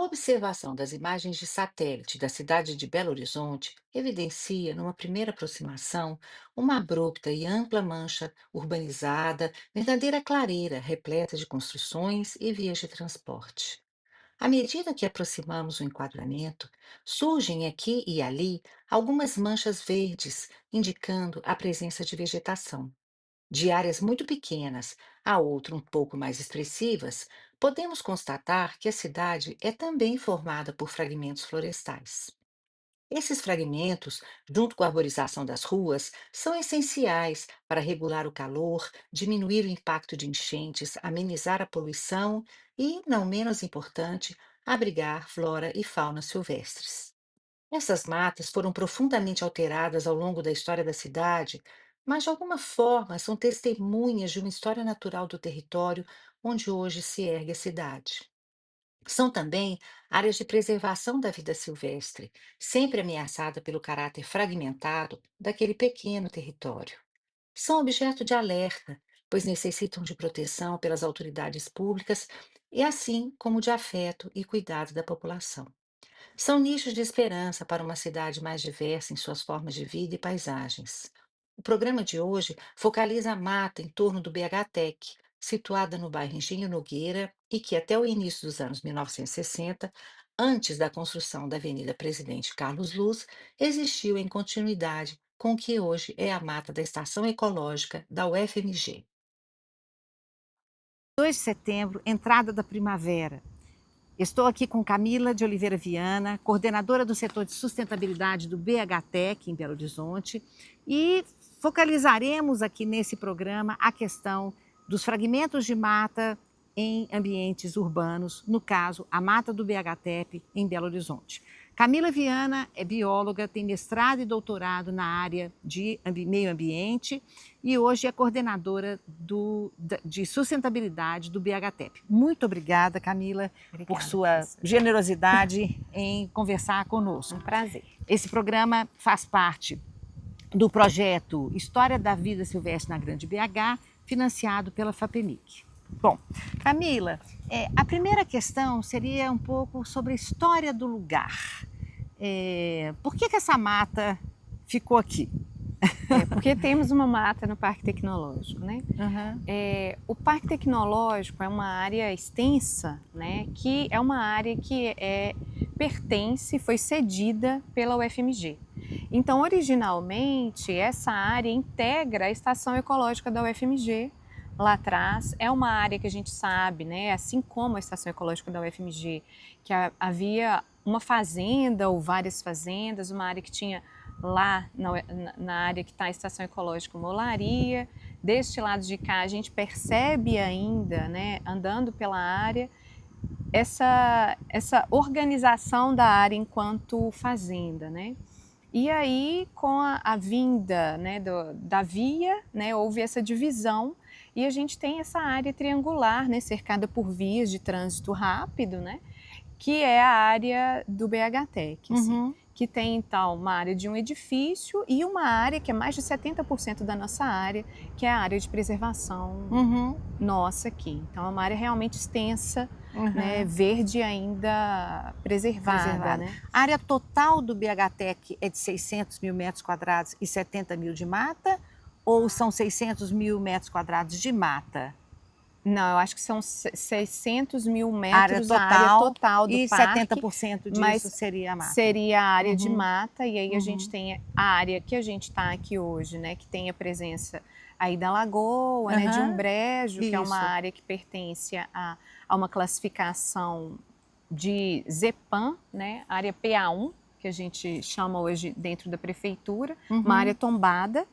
observação das imagens de satélite da cidade de Belo Horizonte evidencia, numa primeira aproximação, uma abrupta e ampla mancha urbanizada, verdadeira clareira repleta de construções e vias de transporte. À medida que aproximamos o enquadramento, surgem aqui e ali algumas manchas verdes, indicando a presença de vegetação. De áreas muito pequenas a outra um pouco mais expressivas, podemos constatar que a cidade é também formada por fragmentos florestais. Esses fragmentos, junto com a arborização das ruas, são essenciais para regular o calor, diminuir o impacto de enchentes, amenizar a poluição e, não menos importante, abrigar flora e fauna silvestres. Essas matas foram profundamente alteradas ao longo da história da cidade, mas de alguma forma são testemunhas de uma história natural do território onde hoje se ergue a cidade. São também áreas de preservação da vida silvestre, sempre ameaçada pelo caráter fragmentado daquele pequeno território. São objeto de alerta, pois necessitam de proteção pelas autoridades públicas e assim como de afeto e cuidado da população. São nichos de esperança para uma cidade mais diversa em suas formas de vida e paisagens. O programa de hoje focaliza a mata em torno do BH Tech, situada no bairro Engenho Nogueira e que até o início dos anos 1960, antes da construção da Avenida Presidente Carlos Luz, existiu em continuidade com o que hoje é a mata da Estação Ecológica da UFMG. 2 de setembro, entrada da primavera. Estou aqui com Camila de Oliveira Viana, coordenadora do setor de sustentabilidade do BHTEC em Belo Horizonte, e focalizaremos aqui nesse programa a questão dos fragmentos de mata em ambientes urbanos, no caso, a mata do BHTEP em Belo Horizonte. Camila Viana é bióloga, tem mestrado e doutorado na área de meio ambiente e hoje é coordenadora de sustentabilidade do BHTEP. Muito obrigada, Camila, por Obrigada, sua professora. generosidade em conversar conosco. Um prazer. Esse programa faz parte do projeto História da Vida Silvestre na Grande BH, financiado pela FAPEMIC. Bom, Camila, a primeira questão seria um pouco sobre a história do lugar. Por que essa mata ficou aqui? Porque temos uma mata no Parque Tecnológico, né? Uhum. O Parque Tecnológico é uma área extensa, né? Que é uma área que pertence, foi cedida pela UFMG. Então, originalmente, essa área integra a Estação Ecológica da UFMG. Lá atrás, é uma área que a gente sabe, né? Assim como a Estação Ecológica da UFMG, que havia uma fazenda ou várias fazendas, uma área que tinha lá na área que está a Estação Ecológica uma olaria. Deste lado de cá a gente percebe ainda, né, andando pela área, essa organização da área enquanto fazenda, né? E aí, com a vinda, né, da via, né, houve essa divisão e a gente tem essa área triangular, né, cercada por vias de trânsito rápido, né, que é a área do BHTEC, assim, Uhum. que tem então uma área de um edifício e uma área que é mais de 70% da nossa área, que é a área de preservação nossa aqui. Então é uma área realmente extensa, né, verde ainda preservada, né? A área total do BHTEC é de 600 mil metros quadrados e 70 mil de mata? Ou são 600 mil metros quadrados de mata? Não, eu acho que são 600 mil Área metros a área total do e parque, 70% disso mas seria a mata. seria a área de Uhum. mata, e aí a gente tem a área que a gente está aqui hoje, né, que tem a presença aí da lagoa, né, de um brejo, que é uma Isso. área que pertence a uma classificação de ZEPAM, né, área PA1, que a gente chama hoje dentro da prefeitura, uma área tombada.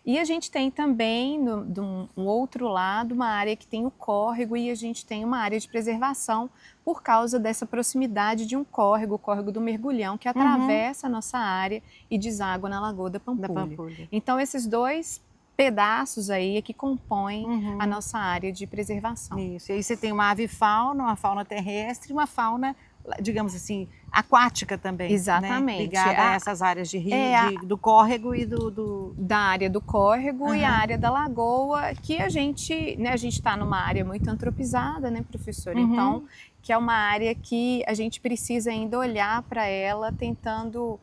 E a gente tem também, do um outro lado, uma área que tem o córrego e a gente tem uma área de preservação por causa dessa proximidade de um córrego, o córrego do Mergulhão, que atravessa a nossa área e deságua na Lagoa da Pampulha. Então, esses dois pedaços aí é que compõem a nossa área de preservação. Isso, e aí você tem uma avifauna, uma fauna terrestre e uma fauna digamos assim, aquática também, Exatamente. né? Ligada a essas áreas de rio, É do córrego e da área do córrego e a Aham. área da lagoa, que a gente, né, a gente está numa área muito antropizada, né, professora? Uhum. Então, que é uma área que a gente precisa ainda olhar para ela tentando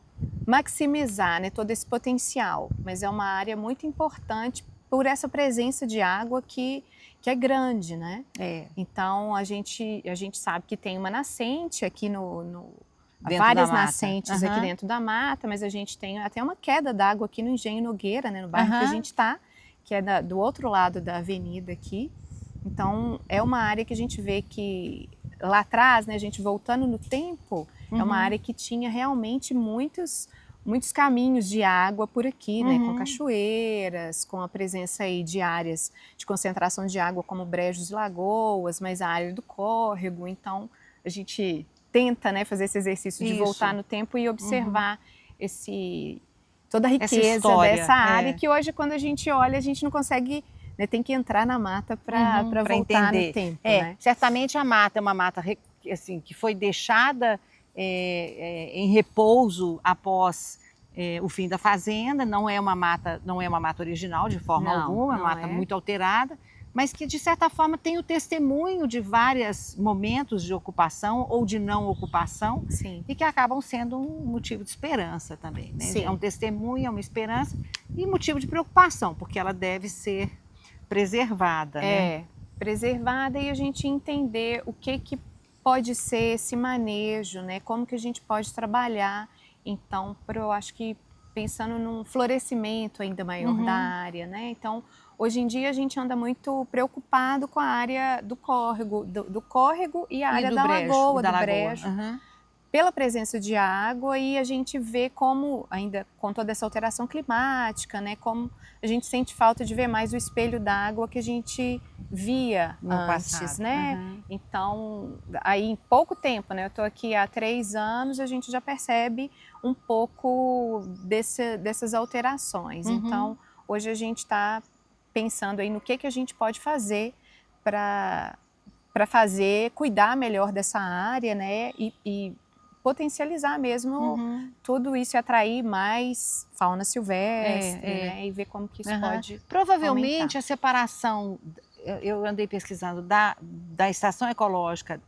maximizar, né, todo esse potencial. Mas é uma área muito importante por essa presença de água que é grande, né? É, Então, a gente sabe que tem uma nascente aqui dentro várias da mata. nascentes aqui Aham. dentro da mata, mas a gente tem até uma queda d'água aqui no Engenho Nogueira, né, no bairro que a Aham. gente está, que é do outro lado da avenida aqui. Então, é uma área que a gente vê que lá atrás, né, a gente voltando no tempo, é uma Uhum. área que tinha realmente muitos caminhos de água por aqui, né, com Uhum. cachoeiras, com a presença aí de áreas de concentração de água como brejos e lagoas, mas a área do córrego. Então, a gente tenta, né, fazer esse exercício de Isso. voltar no tempo e observar toda a Essa riqueza história, dessa área, é. que hoje, quando a gente olha, a gente não consegue, né, tem que entrar na mata para Pra voltar entender. no tempo, É, né? certamente a mata é uma mata assim, que foi deixada em repouso após o fim da fazenda. Não é uma mata original de forma Não, alguma, é uma não mata é. muito alterada, mas que de certa forma tem o testemunho de vários momentos de ocupação ou de não ocupação Sim. e que acabam sendo um motivo de esperança também, né? Sim. É um testemunho, é uma esperança e motivo de preocupação, porque ela deve ser preservada, né? Preservada, e a gente entender o que pode ser esse manejo, né? Como que a gente pode trabalhar, então, eu acho que pensando num florescimento ainda maior da área, né? Então, hoje em dia a gente anda muito preocupado com a área do córrego, do córrego e a área da lagoa, do brejo, Aham. pela presença de água, e a gente vê como, ainda com toda essa alteração climática, né, como a gente sente falta de ver mais o espelho d'água que a gente via No antes, passado. né? Aham. Então, aí em pouco tempo, né, eu estou aqui há 3 anos, a gente já percebe um pouco dessas alterações. Então, hoje a gente está pensando aí no que a gente pode fazer para cuidar melhor dessa área, né, e potencializar mesmo tudo isso e atrair mais fauna silvestre, né, e ver como que isso Aham. pode Provavelmente aumentar. a separação, eu andei pesquisando, da estação ecológica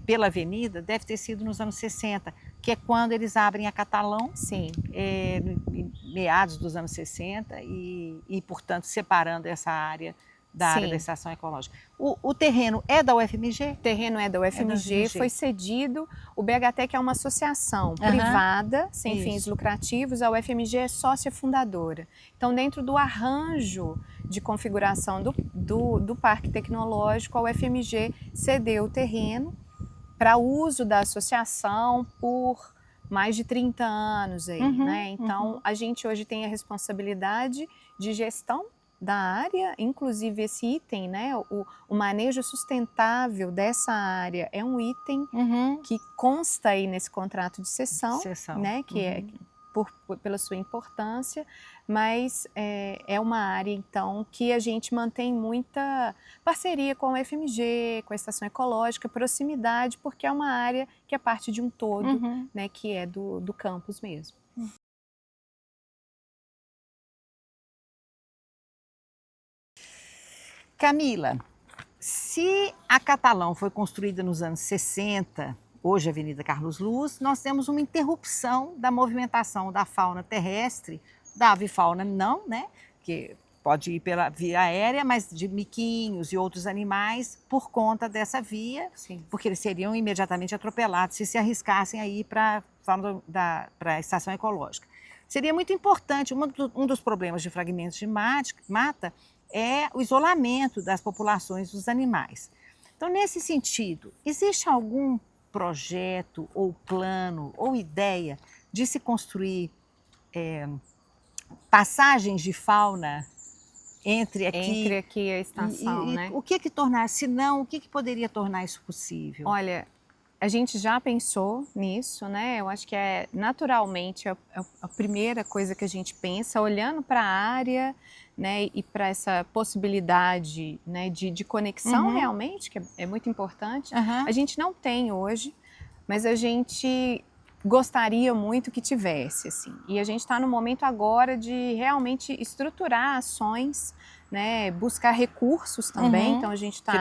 pela avenida deve ter sido nos anos 60, que é quando eles abrem a Catalão, Sim, em meados dos anos 60, e, portanto, separando essa área da área da sim. estação ecológica. O terreno é da UFMG? O terreno é da UFMG, foi cedido. O BHTEC é uma associação privada, sem Isso. fins lucrativos. A UFMG é sócia fundadora. Então, dentro do arranjo de configuração do Parque Tecnológico, a UFMG cedeu o terreno para uso da associação por mais de 30 anos aí, né? Então, a gente hoje tem a responsabilidade de gestão da área, inclusive esse item, né, o manejo sustentável dessa área é um item que consta aí nesse contrato de cessão, né, que é pela sua importância, mas é uma área, então, que a gente mantém muita parceria com a FMG, com a Estação Ecológica, proximidade, porque é uma área que é parte de um todo, né, que é do campus mesmo. Camila, se a Catalão foi construída nos anos 60, hoje a Avenida Carlos Luz, nós temos uma interrupção da movimentação da fauna terrestre, da avifauna não, né? Que pode ir pela via aérea, mas de miquinhos e outros animais por conta dessa via, Sim. porque eles seriam imediatamente atropelados se arriscassem a ir para a estação ecológica. Seria muito importante, um dos problemas de fragmentos de mata é o isolamento das populações dos animais. Então, nesse sentido, existe algum projeto ou plano ou ideia de se construir passagens de fauna entre aqui a estação, né? o que tornar, se não, o que poderia tornar isso possível? Olha, a gente já pensou nisso, né? Eu acho que naturalmente a primeira coisa que a gente pensa, olhando para a área, né, e para essa possibilidade, né, de conexão realmente, que é muito importante. A gente não tem hoje, mas a gente gostaria muito que tivesse, assim. E a gente está no momento agora de realmente estruturar ações, né, buscar recursos também. Então a gente está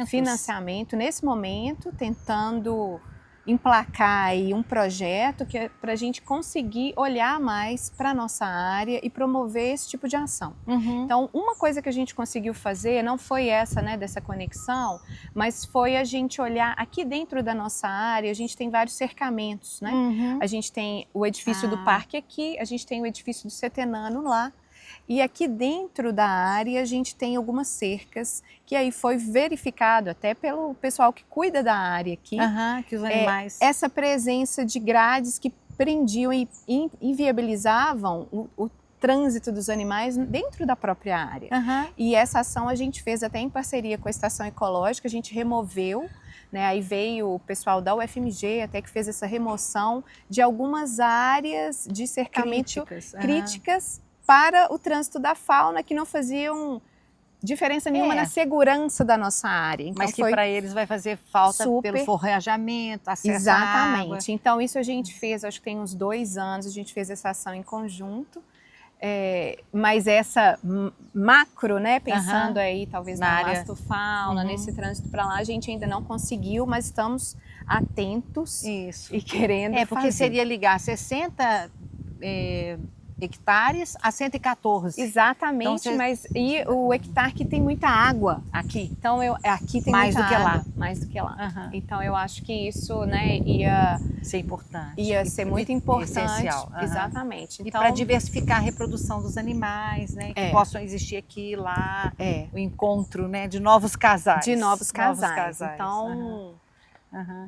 financiamento nesse momento, tentando emplacar aí um projeto que é para a gente conseguir olhar mais para a nossa área e promover esse tipo de ação. Então, uma coisa que a gente conseguiu fazer não foi essa, né, dessa conexão, mas foi a gente olhar aqui dentro da nossa área, a gente tem vários cercamentos, né? A gente tem o edifício do parque aqui, a gente tem o edifício do Setenano lá, e aqui dentro da área a gente tem algumas cercas que aí foi verificado até pelo pessoal que cuida da área aqui, que os animais... essa presença de grades que prendiam e inviabilizavam o trânsito dos animais dentro da própria área. E essa ação a gente fez até em parceria com a Estação Ecológica, a gente removeu, né, aí veio o pessoal da UFMG até que fez essa remoção de algumas áreas de cercamento críticas para o trânsito da fauna, que não faziam diferença nenhuma na segurança da nossa área. Então, mas que para eles vai fazer falta pelo forrajamento, acesso à água. Exatamente. Então isso a gente fez, acho que tem uns 2 anos, a gente fez essa ação em conjunto. Mas essa macro, né, pensando aí talvez na mastofauna, nesse trânsito para lá, a gente ainda não conseguiu, mas estamos atentos e querendo porque seria ligar 60 hectares a 114. Exatamente, então, mas e o hectare que tem muita água aqui. Então aqui tem mais muita do que água, lá. Mais do que lá. Então eu acho que isso, né, ia ser importante. Ia ser muito importante. Essencial. Exatamente. Então, e para diversificar a reprodução dos animais, né, que possam existir aqui e lá, o encontro, né, de novos casais. De novos casais. Então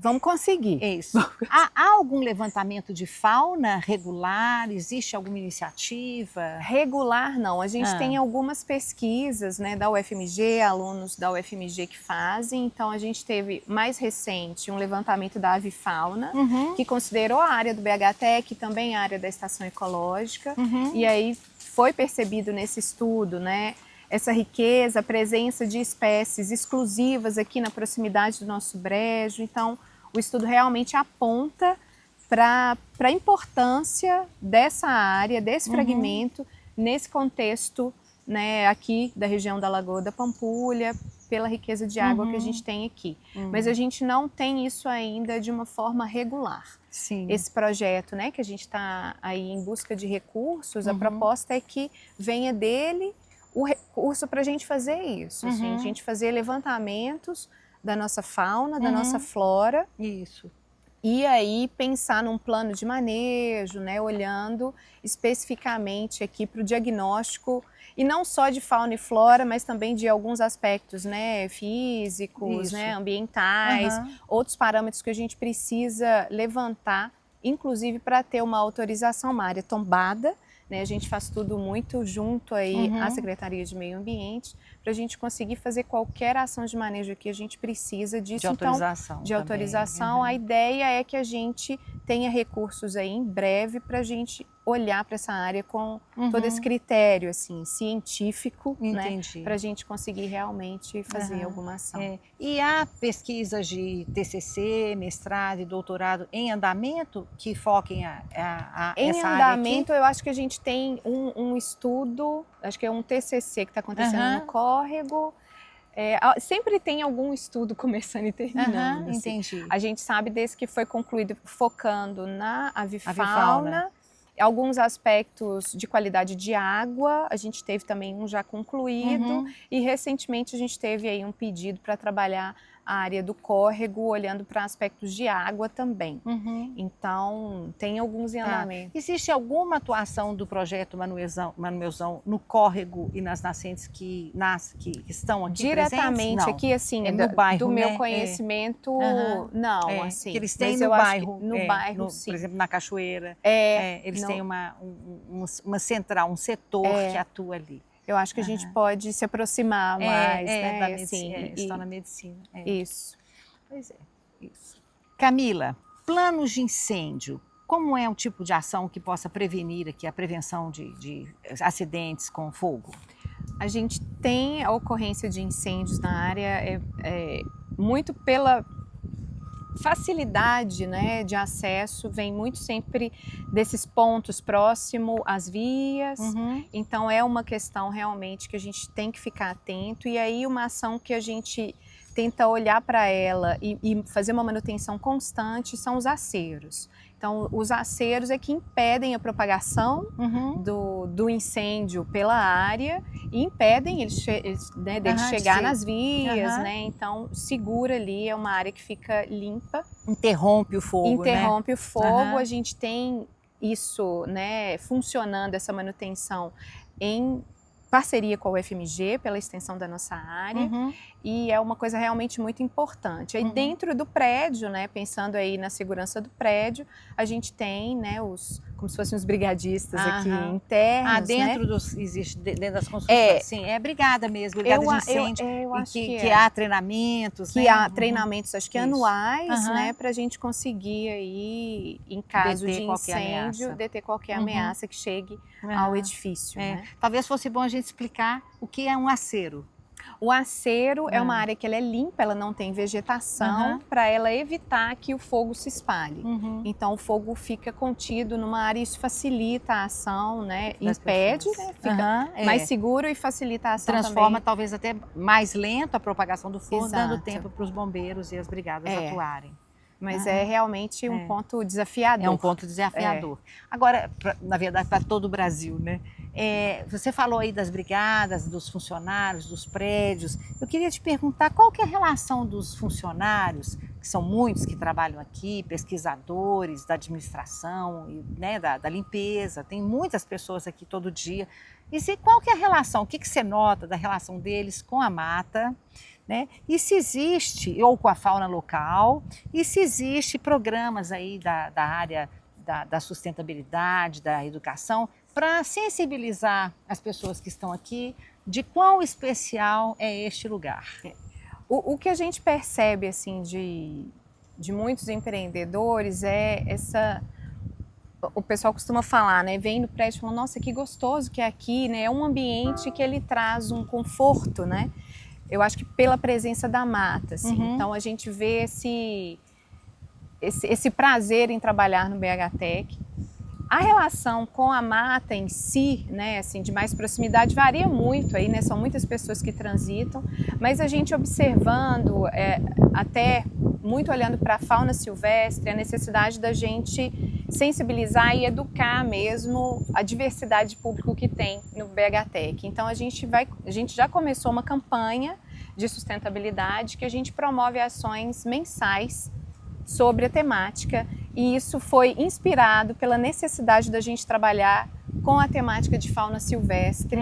vamos conseguir. Isso. Há algum levantamento de fauna regular? Existe alguma iniciativa? Regular não. A gente tem algumas pesquisas, né, da UFMG, alunos da UFMG que fazem. Então a gente teve mais recente um levantamento da avifauna, que considerou a área do BHTEC e também a área da Estação Ecológica. E aí foi percebido nesse estudo, né, essa riqueza, a presença de espécies exclusivas aqui na proximidade do nosso brejo. Então, o estudo realmente aponta para a importância dessa área, desse fragmento, nesse contexto, né, aqui da região da Lagoa da Pampulha, pela riqueza de água que a gente tem aqui. Mas a gente não tem isso ainda de uma forma regular. Esse projeto, né, que a gente está aí em busca de recursos, a proposta é que venha dele o recurso para a gente fazer isso, assim, a gente fazer levantamentos da nossa fauna, da nossa flora. Isso. E aí pensar num plano de manejo, né, olhando especificamente aqui para o diagnóstico, e não só de fauna e flora, mas também de alguns aspectos, né, físicos, né, ambientais, outros parâmetros que a gente precisa levantar, inclusive para ter uma autorização, uma área tombada. Né, a gente faz tudo muito junto aí à Secretaria de Meio Ambiente, para a gente conseguir fazer qualquer ação de manejo aqui, a gente precisa disso. De autorização. Então, de autorização. A ideia é que a gente tenha recursos aí em breve para a gente olhar para essa área com todo esse critério assim, científico, né, para a gente conseguir realmente fazer alguma ação. E há pesquisas de TCC, mestrado e doutorado em andamento que foquem essa área aqui? Em andamento, eu acho que a gente tem um estudo, acho que é um TCC que está acontecendo no Córrego. Sempre tem algum estudo começando e terminando. Entendi. A gente sabe desse que foi concluído focando na avifauna. Alguns aspectos de qualidade de água, a gente teve também um já concluído, e recentemente a gente teve aí um pedido para trabalhar a área do córrego, olhando para aspectos de água também. Então, tem alguns em andamento. Existe alguma atuação do projeto Manuelzão no córrego e nas nascentes que estão aqui diretamente presentes? Aqui, assim, no bairro, do meu né? conhecimento, não, assim. Que eles têm mas no eu acho bairro, que no bairro, sim. Por exemplo, na cachoeira, eles têm uma central, um setor que atua ali. Eu acho que a gente pode se aproximar mais, né? Da medicina, estão na medicina. Isso. Pois é, isso. Camila, planos de incêndio. Como é um tipo de ação que possa prevenir aqui a prevenção de acidentes com fogo? A gente tem a ocorrência de incêndios na área muito pela facilidade, né, de acesso vem muito sempre desses pontos próximo às vias. Então é uma questão realmente que a gente tem que ficar atento, e aí uma ação que a gente tenta olhar para ela e fazer uma manutenção constante são os aceros. Então, os aceros é que impedem a propagação do incêndio pela área e impedem dele chegar nas vias, né? Então, segura ali, é uma área que fica limpa. Interrompe o fogo, Interrompe o fogo. A gente tem isso, né, funcionando, essa manutenção em parceria com a UFMG pela extensão da nossa área, e é uma coisa realmente muito importante. Aí dentro do prédio, né, pensando aí na segurança do prédio, a gente tem, né, como se fossem os brigadistas aqui internos, dentro né? existe dentro das construções, sim, é brigada mesmo, brigada de incêndio, eu acho que há treinamentos, que né? há treinamentos, acho que Isso. anuais, né, para a gente conseguir aí, em caso de incêndio, deter qualquer ameaça que chegue ao edifício, né? Talvez fosse bom a gente explicar o que é um acero. O acero é uma área que ela é limpa, ela não tem vegetação, para ela evitar que o fogo se espalhe. Então o fogo fica contido numa área, isso facilita a ação, né? Impede, né? Fica mais seguro e facilita a ação Transforma também. talvez até mais lento a propagação do fogo, Exato. dando tempo para os bombeiros e as brigadas atuarem. Mas é realmente um ponto desafiador. É um ponto desafiador. Agora, na verdade, para todo o Brasil, né? Você falou aí das brigadas, dos funcionários, dos prédios. Eu queria te perguntar qual que é a relação dos funcionários, que são muitos que trabalham aqui, pesquisadores da administração, né, da limpeza, tem muitas pessoas aqui todo dia. E qual que é a relação, o que você nota da relação deles com a mata, né? E se existe, ou com a fauna local, e se existe programas aí da área da sustentabilidade, da educação, para sensibilizar as pessoas que estão aqui de quão especial é este lugar. O que a gente percebe assim de muitos empreendedores é essa... O pessoal costuma falar, né? Vem no prédio e fala, nossa, que gostoso que é aqui, né? É um ambiente que ele traz um conforto, né? Eu acho que pela presença da mata, assim. Então a gente vê esse prazer em trabalhar no BHTEC. A relação com a mata em si, né, assim, de mais proximidade, varia muito aí, né? São muitas pessoas que transitam, mas a gente observando, até muito olhando para a fauna silvestre, a necessidade da gente sensibilizar e educar mesmo a diversidade de público que tem no BHTEC. Então a gente já começou uma campanha de sustentabilidade que a gente promove ações mensais sobre a temática, e isso foi inspirado pela necessidade da gente trabalhar com a temática de fauna silvestre,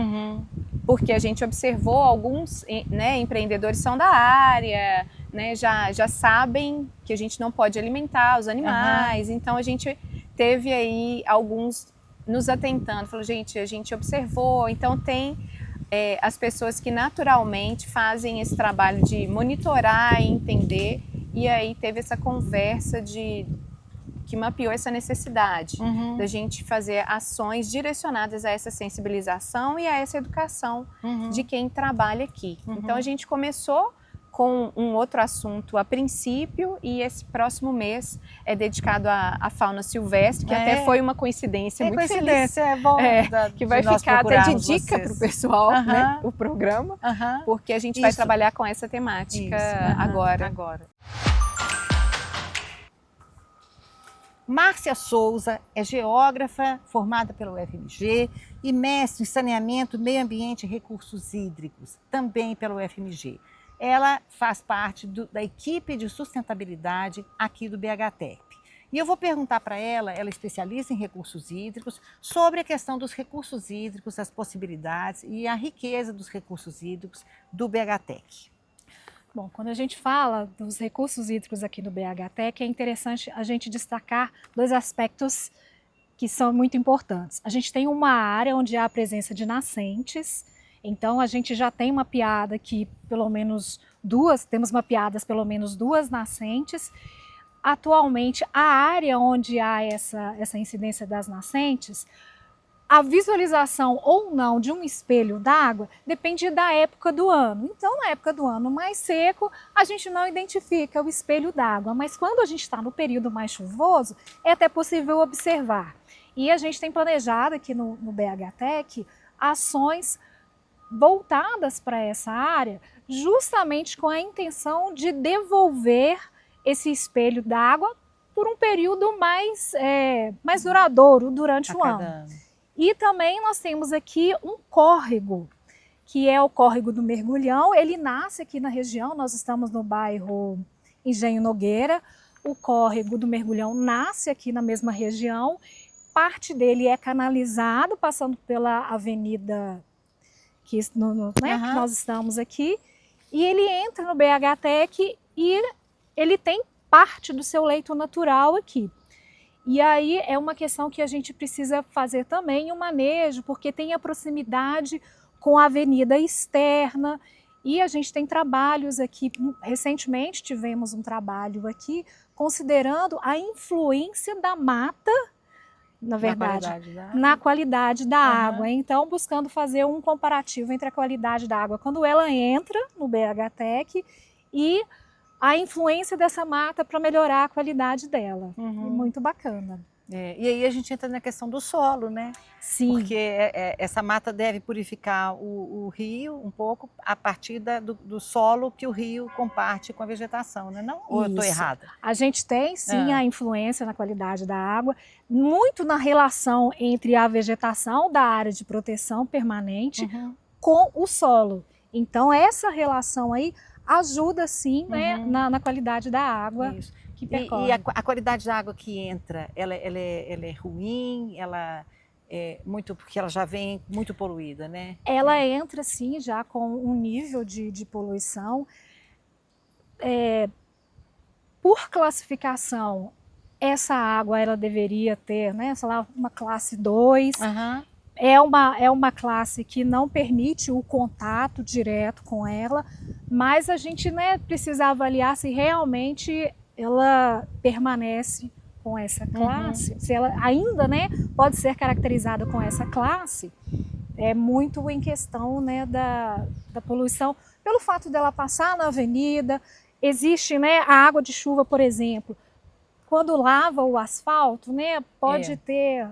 porque a gente observou alguns, né, empreendedores são da área, né, já sabem que a gente não pode alimentar os animais, então a gente teve aí alguns nos atentando, falou, gente, a gente observou, então tem as pessoas que naturalmente fazem esse trabalho de monitorar e entender. E aí teve essa conversa que mapeou essa necessidade da gente fazer ações direcionadas a essa sensibilização e a essa educação de quem trabalha aqui. Então a gente começou com um outro assunto a princípio, e esse próximo mês é dedicado à fauna silvestre, que até foi uma coincidência muito feliz. É bom. Que vai ficar até de dica para o pessoal, né, o programa, porque a gente vai trabalhar com essa temática agora. Márcia Souza é geógrafa formada pela UFMG e mestre em saneamento, meio ambiente e recursos hídricos, também pela UFMG. Ela faz parte da equipe de sustentabilidade aqui do BHTEC. E eu vou perguntar para ela é especialista em recursos hídricos, sobre a questão dos recursos hídricos, as possibilidades e a riqueza dos recursos hídricos do BHTEC. Bom, quando a gente fala dos recursos hídricos aqui no BHTEC, é interessante a gente destacar dois aspectos que são muito importantes. A gente tem uma área onde há a presença de nascentes, então a gente já tem mapeada aqui temos mapeadas pelo menos duas nascentes. Atualmente, a área onde há essa incidência das nascentes, a visualização ou não de um espelho d'água depende da época do ano. Então, na época do ano mais seco, a gente não identifica o espelho d'água, mas quando a gente está no período mais chuvoso, é até possível observar. E a gente tem planejado aqui no BHTEC ações voltadas para essa área, justamente com a intenção de devolver esse espelho d'água por um período mais duradouro durante o ano. E também nós temos aqui um córrego, que é o córrego do Mergulhão. Ele nasce aqui na região, nós estamos no bairro Engenho Nogueira. O córrego do Mergulhão nasce aqui na mesma região. Parte dele é canalizado, passando pela avenida que nós estamos aqui. E ele entra no BHTEC e ele tem parte do seu leito natural aqui. E aí é uma questão que a gente precisa fazer também o manejo, porque tem a proximidade com a avenida externa e a gente tem trabalhos aqui. Recentemente tivemos um trabalho aqui considerando a influência da mata, na verdade, na qualidade da água. Então, buscando fazer um comparativo entre a qualidade da água quando ela entra no BHTEC e a influência dessa mata para melhorar a qualidade dela. Muito bacana. E aí a gente entra na questão do solo, né? Sim. Porque essa mata deve purificar o rio um pouco a partir do solo que o rio comparte com a vegetação, né? Não? Ou eu estou errada? A gente tem sim a influência na qualidade da água, muito na relação entre a vegetação da área de proteção permanente com o solo. Então essa relação aí ajuda sim, né, na qualidade da água. Isso. Que percorre. E a qualidade da água que entra, ela é ruim? Ela é muito, porque ela já vem muito poluída, né? Ela entra sim já com um nível de poluição. Por classificação, essa água ela deveria ter, né, sei lá, uma classe 2. É uma classe que não permite o contato direto com ela, mas a gente, né, precisa avaliar se realmente ela permanece com essa classe, se ela ainda, né, pode ser caracterizada com essa classe. É muito em questão, né, da poluição, pelo fato dela passar na avenida. Existe, né, a água de chuva, por exemplo, quando lava o asfalto, né, pode ter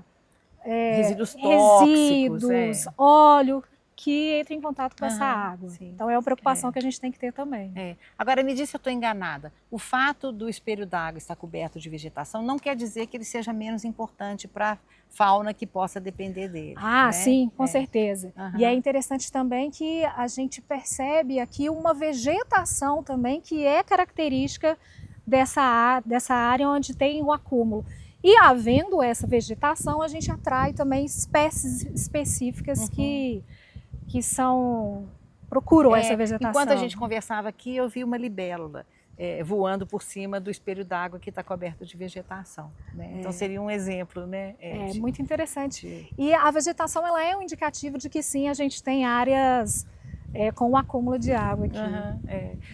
resíduos tóxicos, óleo que entra em contato com essa água. Sim. Então é uma preocupação que a gente tem que ter também. Agora me diz se eu estou enganada. O fato do espelho d'água estar coberto de vegetação não quer dizer que ele seja menos importante para a fauna que possa depender dele. Ah, né? Sim, com certeza. E é interessante também que a gente percebe aqui uma vegetação também que é característica dessa área onde tem o acúmulo. E havendo essa vegetação, a gente atrai também espécies específicas que procuram essa vegetação. Enquanto a gente conversava aqui, eu vi uma libélula voando por cima do espelho d'água que está coberto de vegetação. Né? Então seria um exemplo, né? Muito interessante. E a vegetação ela é um indicativo de que sim, a gente tem áreas com o acúmulo de água aqui.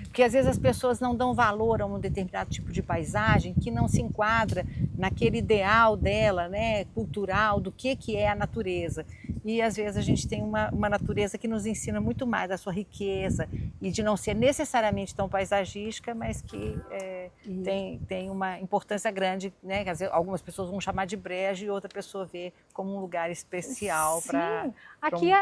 Porque às vezes as pessoas não dão valor a um determinado tipo de paisagem que não se enquadra naquele ideal dela, né, cultural, do que é a natureza. E às vezes a gente tem uma natureza que nos ensina muito mais a sua riqueza e de não ser necessariamente tão paisagística, mas que tem uma importância grande, né? Quer dizer, algumas pessoas vão chamar de brejo e outra pessoa vê como um lugar especial para... Aqui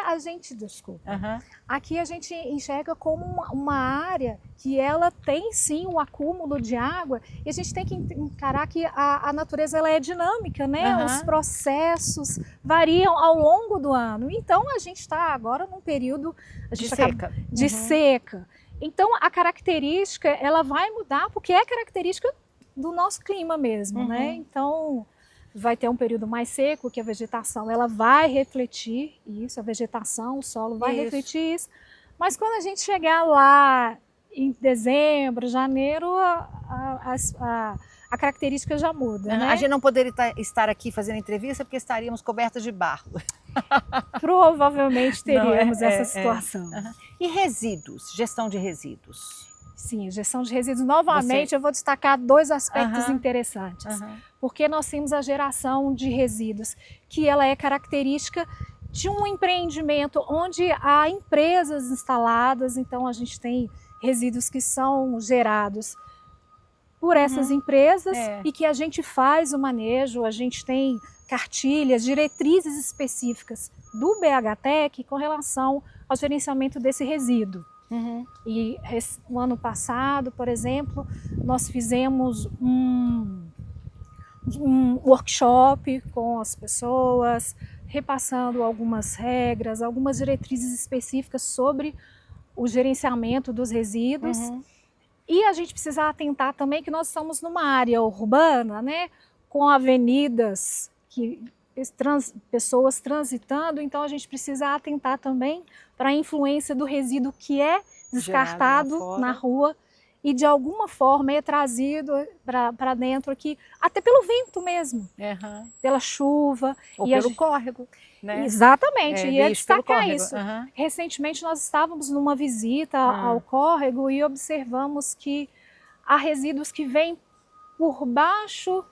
Aqui a gente enxerga como uma área que ela tem sim um acúmulo de água e a gente tem que encarar que a natureza ela é dinâmica, né? Os processos variam ao longo do ano. Então a gente está agora num período de seca. Então a característica ela vai mudar porque é característica do nosso clima mesmo, né? Então vai ter um período mais seco que a vegetação ela vai refletir isso, a vegetação, o solo vai refletir isso. Mas quando a gente chegar lá em dezembro, janeiro, a característica já muda, né? A gente não poderia estar aqui fazendo entrevista porque estaríamos cobertos de barro. Provavelmente teríamos essa situação. E resíduos, gestão de resíduos? Sim, gestão de resíduos. Novamente, eu vou destacar dois aspectos interessantes. Porque nós temos a geração de resíduos, que ela é característica de um empreendimento onde há empresas instaladas, então a gente tem resíduos que são gerados por essas empresas e que a gente faz o manejo, a gente tem cartilhas, diretrizes específicas do BHTEC com relação ao gerenciamento desse resíduo. E no ano passado, por exemplo, nós fizemos um workshop com as pessoas, repassando algumas regras, algumas diretrizes específicas sobre o gerenciamento dos resíduos. E a gente precisa atentar também que nós estamos numa área urbana, né, com avenidas, pessoas transitando, então a gente precisa atentar também para a influência do resíduo que é descartado na rua e de alguma forma é trazido para dentro aqui, até pelo vento mesmo, pela chuva. Ou e pelo córrego. Né? Exatamente, ia destacar isso. Recentemente nós estávamos numa visita ao córrego e observamos que há resíduos que vêm por baixo,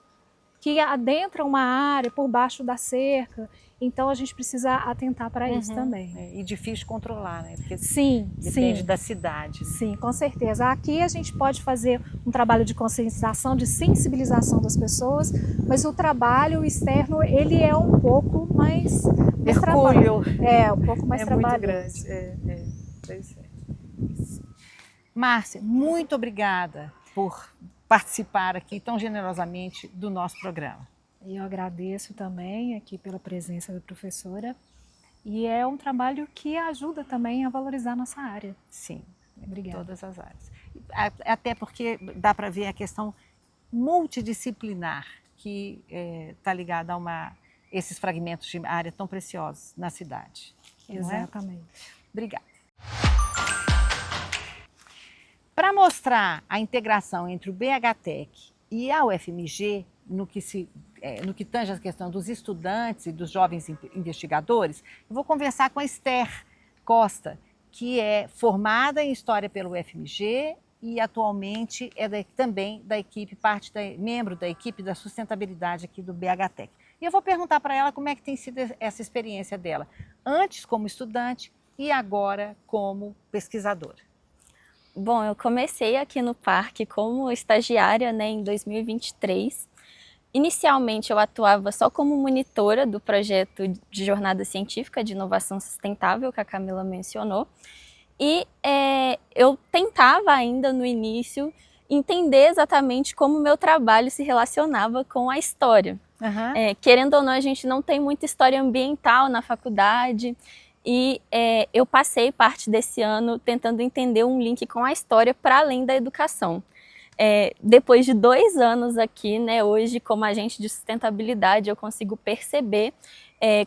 que adentram uma área, por baixo da cerca. Então a gente precisa atentar para isso também. E difícil de controlar, né? Porque sim, depende da cidade. Né? Sim, com certeza. Aqui a gente pode fazer um trabalho de conscientização, de sensibilização das pessoas, mas o trabalho externo, ele é um pouco mais trabalho. Um pouco mais trabalhoso. Muito grande. Márcia, muito obrigada por participar aqui tão generosamente do nosso programa. Eu agradeço também aqui pela presença da professora e é um trabalho que ajuda também a valorizar a nossa área. Sim, obrigada. Todas as áreas. Até porque dá para ver a questão multidisciplinar que está ligada a esses fragmentos de área tão preciosos na cidade. Exatamente. Obrigada. Para mostrar a integração entre o BHTEC e a UFMG, no que tange a questão dos estudantes e dos jovens investigadores, eu vou conversar com a Esther Costa, que é formada em História pelo UFMG e atualmente é também da equipe, membro da equipe da sustentabilidade aqui do BHTEC. E eu vou perguntar para ela como é que tem sido essa experiência dela, antes como estudante e agora como pesquisadora. Bom, eu comecei aqui no parque como estagiária, né, em 2023. Inicialmente eu atuava só como monitora do projeto de jornada científica de inovação sustentável que a Camila mencionou. E eu tentava ainda no início entender exatamente como o meu trabalho se relacionava com a história. Querendo ou não, a gente não tem muita história ambiental na faculdade. E eu passei parte desse ano tentando entender um link com a história para além da educação. Depois de 2 anos aqui, né, hoje como agente de sustentabilidade, eu consigo perceber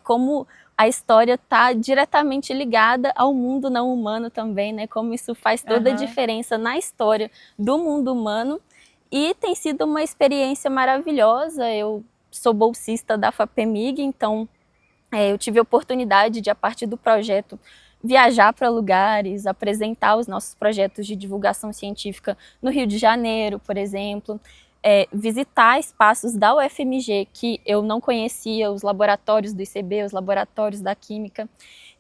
como a história está diretamente ligada ao mundo não humano também, né, como isso faz toda a diferença na história do mundo humano. E tem sido uma experiência maravilhosa. Eu sou bolsista da FAPEMIG, então eu tive a oportunidade de, a partir do projeto, viajar para lugares, apresentar os nossos projetos de divulgação científica no Rio de Janeiro, por exemplo, visitar espaços da UFMG que eu não conhecia, os laboratórios do ICB, os laboratórios da Química,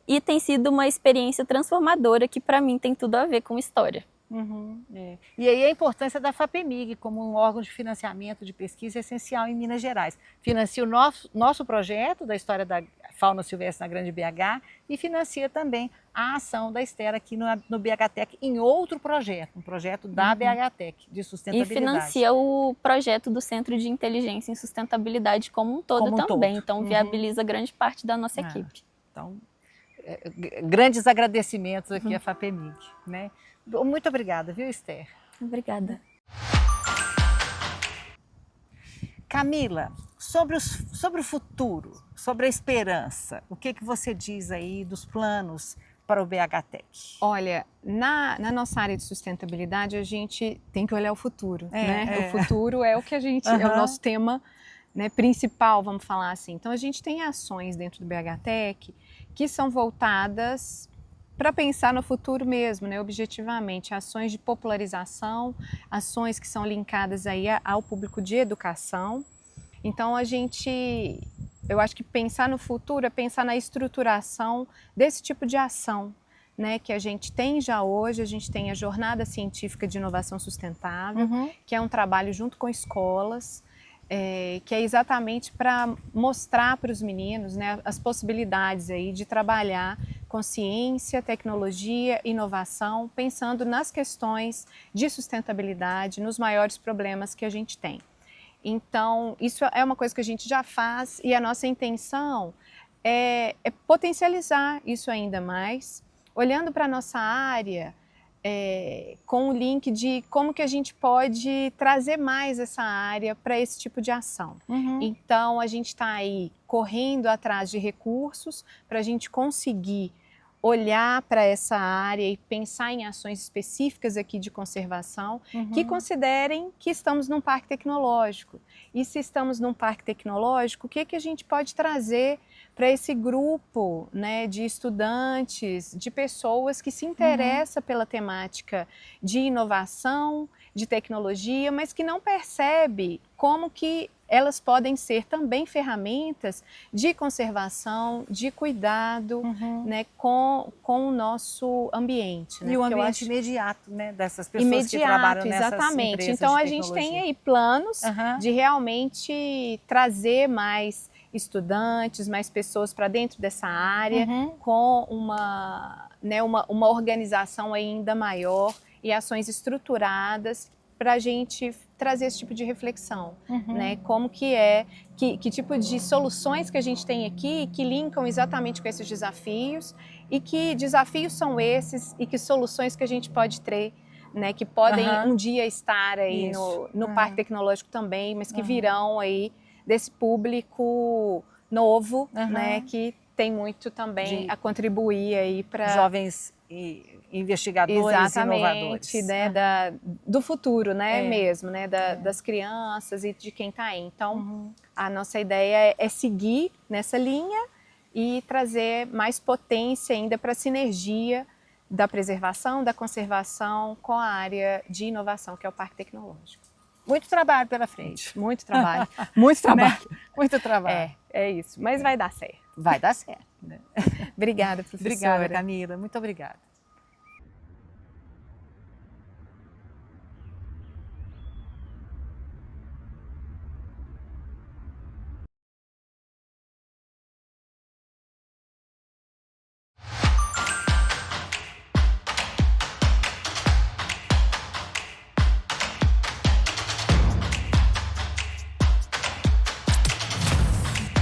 e tem sido uma experiência transformadora que para mim tem tudo a ver com história. E aí a importância da FAPEMIG como um órgão de financiamento de pesquisa essencial em Minas Gerais. Financia o nosso projeto da história da fauna silvestre na Grande BH e financia também a ação da Esther aqui no BHTEC em outro projeto, um projeto da BHTEC de sustentabilidade. E financia o projeto do Centro de Inteligência em Sustentabilidade como um todo também, então viabiliza grande parte da nossa equipe. Então, grandes agradecimentos aqui à FAPEMIG, né? Muito obrigada, viu, Esther? Obrigada. Camila, sobre o futuro, sobre a esperança, o que você diz aí dos planos para o BHTEC? Olha, na nossa área de sustentabilidade, a gente tem que olhar o futuro, né? O futuro é o que a gente, é o nosso tema, né, principal, vamos falar assim. Então, a gente tem ações dentro do BHTEC que são voltadas para pensar no futuro mesmo, né, objetivamente, ações de popularização, ações que são linkadas aí ao público de educação. Então eu acho que pensar no futuro é pensar na estruturação desse tipo de ação, né, que a gente tem já hoje. A gente tem a Jornada Científica de Inovação Sustentável, que é um trabalho junto com escolas, que é exatamente para mostrar para os meninos, né, as possibilidades aí de trabalhar com ciência, tecnologia, inovação, pensando nas questões de sustentabilidade, nos maiores problemas que a gente tem. Então, isso é uma coisa que a gente já faz, e a nossa intenção é potencializar isso ainda mais, olhando para a nossa área, com o link de como que a gente pode trazer mais essa área para esse tipo de ação. Então, a gente está aí correndo atrás de recursos para a gente conseguir olhar para essa área e pensar em ações específicas aqui de conservação que considerem que estamos num parque tecnológico. E se estamos num parque tecnológico, o que que a gente pode trazer para esse grupo, né, de estudantes, de pessoas que se interessam pela temática de inovação, de tecnologia, mas que não percebe como que elas podem ser também ferramentas de conservação, de cuidado, né, com o nosso ambiente. Né? E o Porque ambiente imediato, né, dessas pessoas que trabalham nessas exatamente. empresas Então de a gente tem tecnologia. aí planos de realmente trazer mais estudantes, mais pessoas para dentro dessa área, com uma organização ainda maior e ações estruturadas para a gente trazer esse tipo de reflexão, né? Como que tipo de soluções que a gente tem aqui que linkam exatamente com esses desafios, e que desafios são esses e que soluções que a gente pode ter, né? Que podem um dia estar aí no Parque Tecnológico também, mas que virão aí desse público novo, né? Que tem muito também a contribuir aí para jovens investigadores e inovadores. exatamente, né, do futuro, né, mesmo, né, das crianças e de quem está aí. Então, a nossa ideia é seguir nessa linha e trazer mais potência ainda para a sinergia da preservação, da conservação com a área de inovação, que é o Parque Tecnológico. Muito trabalho pela frente. Muito trabalho, muito trabalho. Muito trabalho. É isso, mas vai dar certo. Vai dar certo. Obrigada, professora. Obrigada, Camila. Muito obrigada.